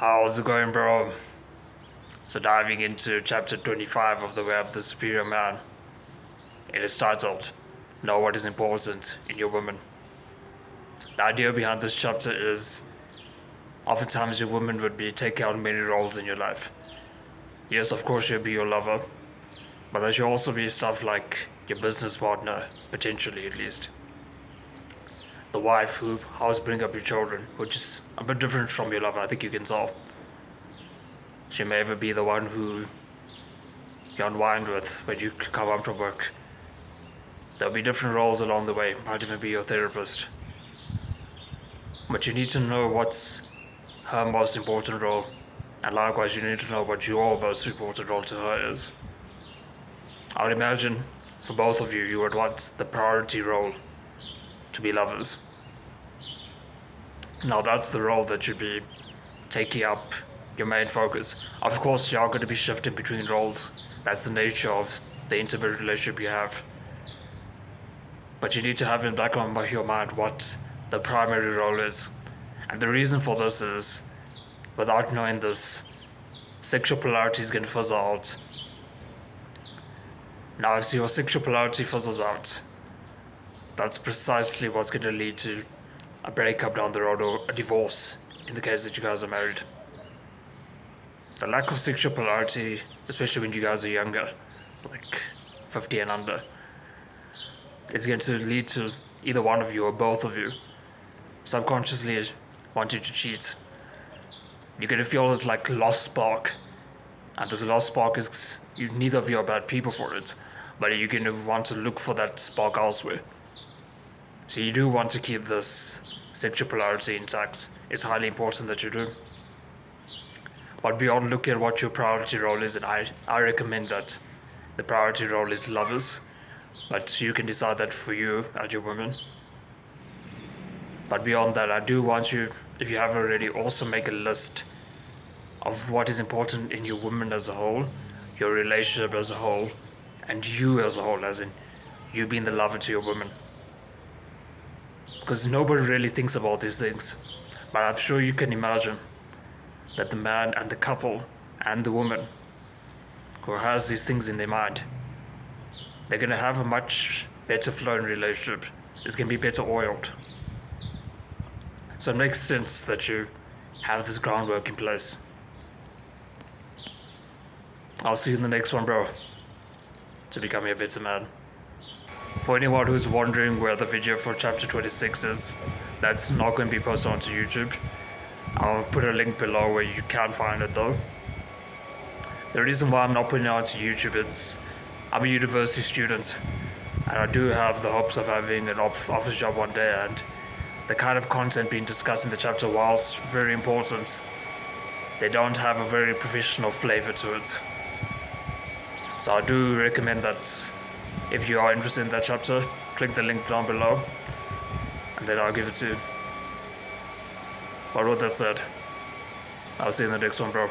How's it going, bro? So diving into chapter 25 of The Way of the Superior Man. It is titled, Know What is Important in Your Woman. The idea behind this chapter is, oftentimes your woman would be taking on many roles in your life. Yes, of course she'll be your lover, but there should also be stuff like your business partner, potentially at least. The wife who helps bring up your children, which is a bit different from your lover, I think you can tell. She may even be the one who you unwind with when you come home from work. There'll be different roles along the way, might even be your therapist. But you need to know what's her most important role, and likewise you need to know what your most important role to her is. I would imagine for both of you, you would want the priority role to be lovers. Now that's the role that should be taking up your main focus. Of course, you are going to be shifting between roles. That's the nature of the intimate relationship you have. But you need to have in the back of your mind what the primary role is. And the reason for this is, without knowing this, sexual polarity is going to fizzle out. Now, if your sexual polarity fizzles out, that's precisely what's going to lead to a breakup down the road or a divorce in the case that you guys are married. The lack of sexual polarity, especially when you guys are younger, like 50 and under, is going to lead to either one of you or both of you subconsciously wanting to cheat. You're going to feel this like lost spark, and this lost spark is, neither of you are bad people for it, but you're going to want to look for that spark elsewhere. So you do want to keep this sexual polarity intact. It's highly important that you do. But beyond looking at what your priority role is, and I recommend that the priority role is lovers, but you can decide that for you and your woman. But beyond that, I do want you, if you haven't already, also make a list of what is important in your woman as a whole, your relationship as a whole, and you as a whole, as in you being the lover to your woman. Because nobody really thinks about these things, but I'm sure you can imagine that the man and the couple and the woman who has these things in their mind, they're going to have a much better flowing relationship. It's going to be better oiled. So it makes sense that you have this groundwork in place. I'll see you in the next one, bro, to becoming a better man. For anyone who's wondering where the video for chapter 26 is, that's not going to be posted onto YouTube. I'll put a link below where you can find it though. The reason why I'm not putting it onto YouTube is I'm a university student and I do have the hopes of having an office job one day, and the kind of content being discussed in the chapter, whilst very important, they don't have a very professional flavor to it. So I do recommend that if you are interested in that chapter, click the link down below and then I'll give it to you. But with that said, I'll see you in the next one, bro.